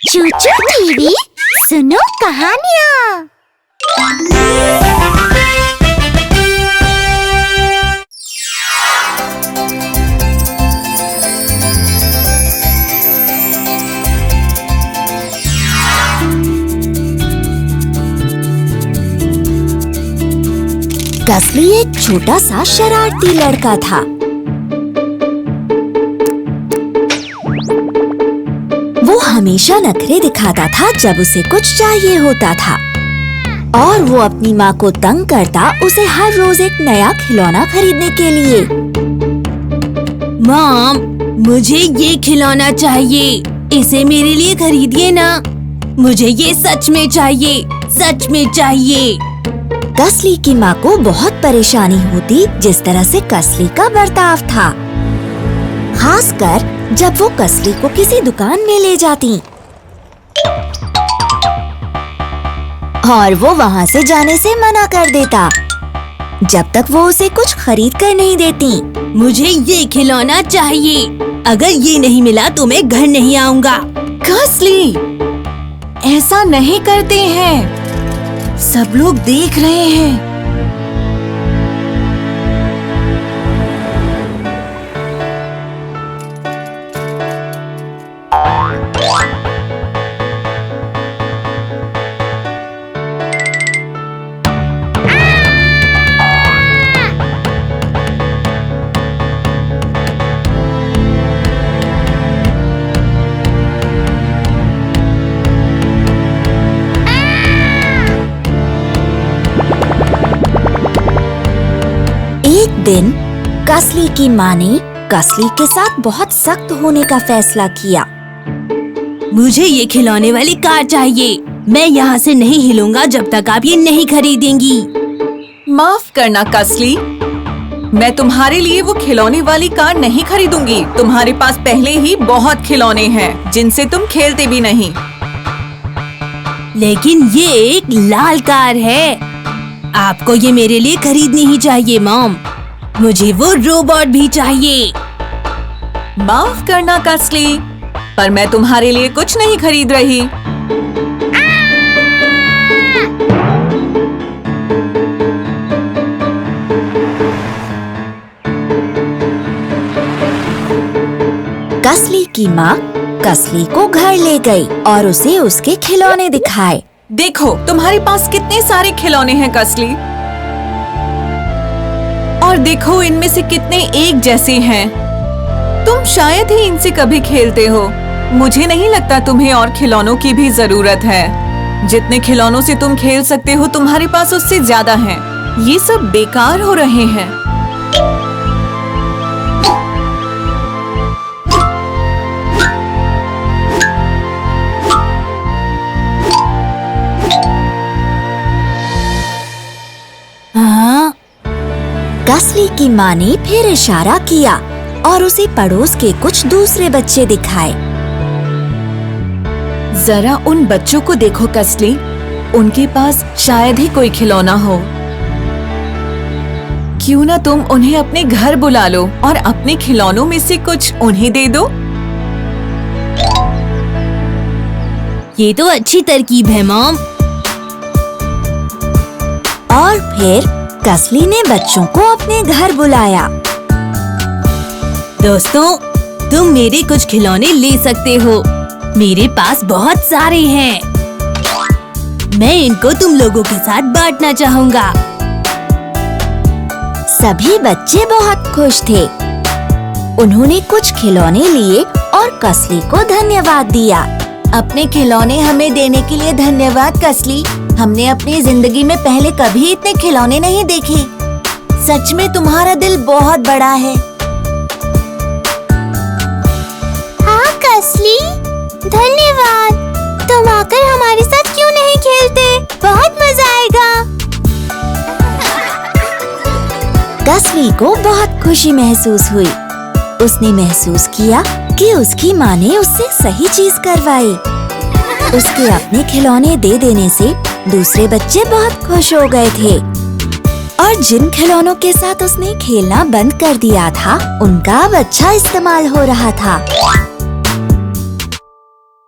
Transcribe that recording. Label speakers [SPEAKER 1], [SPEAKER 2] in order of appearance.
[SPEAKER 1] चूचू TV सुनो कहानियाँ। कसली एक छोटा सा शरारती लड़का था। वो हमेशा नखरे दिखाता था जब उसे कुछ चाहिए होता था और वो अपनी माँ को तंग करता उसे हर रोज एक नया खिलौना खरीदने के लिए।
[SPEAKER 2] मॉम, मुझे ये खिलौना चाहिए, इसे मेरे लिए खरीदिए ना। मुझे ये सच में चाहिए, सच में चाहिए।
[SPEAKER 1] कसली की माँ को बहुत परेशानी होती जिस तरह से कसली का बर्ताव था, खासकर जब वो कसली को किसी दुकान में ले जाती और वो वहाँ से जाने से मना कर देता जब तक वो उसे कुछ खरीद कर नहीं देती।
[SPEAKER 2] मुझे ये खिलौना चाहिए, अगर ये नहीं मिला तो मैं घर नहीं आऊँगा।
[SPEAKER 3] कसली, ऐसा नहीं करते हैं, सब लोग देख रहे हैं।
[SPEAKER 1] एक दिन कसली की माँ ने कसली के साथ बहुत सख्त होने का फैसला किया।
[SPEAKER 2] मुझे ये खिलौने वाली कार चाहिए, मैं यहाँ से नहीं हिलूंगा जब तक आप ये नहीं खरीदेंगी।
[SPEAKER 3] माफ करना कसली, मैं तुम्हारे लिए वो खिलौने वाली कार नहीं खरीदूंगी। तुम्हारे पास पहले ही बहुत खिलौने हैं जिनसे तुम खेलते भी नहीं।
[SPEAKER 2] लेकिन ये एक लाल कार है, आपको ये मेरे लिए खरीदनी ही चाहिए मॉम। मुझे वो रोबोट भी चाहिए।
[SPEAKER 3] माफ करना कसली, पर मैं तुम्हारे लिए कुछ नहीं खरीद रही।
[SPEAKER 1] कसली की माँ कसली को घर ले गई और उसे उसके खिलौने दिखाए।
[SPEAKER 3] देखो तुम्हारे पास कितने सारे खिलौने हैं कसली, और देखो इनमें से कितने एक जैसे हैं। तुम शायद ही इनसे कभी खेलते हो। मुझे नहीं लगता तुम्हें और खिलौनों की भी जरूरत है। जितने खिलौनों से तुम खेल सकते हो तुम्हारे पास उससे ज्यादा हैं। ये सब बेकार हो रहे हैं।
[SPEAKER 1] कसली की माँ ने फिर इशारा किया और उसे पड़ोस के कुछ दूसरे बच्चे दिखाए।
[SPEAKER 3] जरा उन बच्चों को देखो कसली, उनके पास शायद ही कोई खिलौना हो। क्यों ना तुम उन्हें अपने घर बुला लो और अपने खिलौनों में से कुछ उन्हें दे दो।
[SPEAKER 2] ये तो अच्छी तरकीब है मॉम।
[SPEAKER 1] और फिर कसली ने बच्चों को अपने घर बुलाया।
[SPEAKER 2] दोस्तों, तुम मेरे कुछ खिलौने ले सकते हो, मेरे पास बहुत सारे हैं। मैं इनको तुम लोगों के साथ बांटना चाहूँगा।
[SPEAKER 1] सभी बच्चे बहुत खुश थे। उन्होंने कुछ खिलौने लिए और कसली को धन्यवाद दिया।
[SPEAKER 4] अपने खिलौने हमें देने के लिए धन्यवाद कसली। हमने अपनी जिंदगी में पहले कभी इतने खिलौने नहीं देखे। सच में तुम्हारा दिल बहुत बड़ा है।
[SPEAKER 1] हाँ कसली, धन्यवाद। तुम आकर हमारे साथ क्यों नहीं खेलते? बहुत मजा आएगा। कसली को बहुत खुशी महसूस हुई। उसने महसूस किया कि उसकी माँ ने उससे सही चीज करवाई। उसके अपने खिलौने दे देने से दूसरे बच्चे बहुत खुश हो गए थे और जिन खिलौनों के साथ उसने खेलना बंद कर दिया था उनका अब अच्छा इस्तेमाल हो रहा था।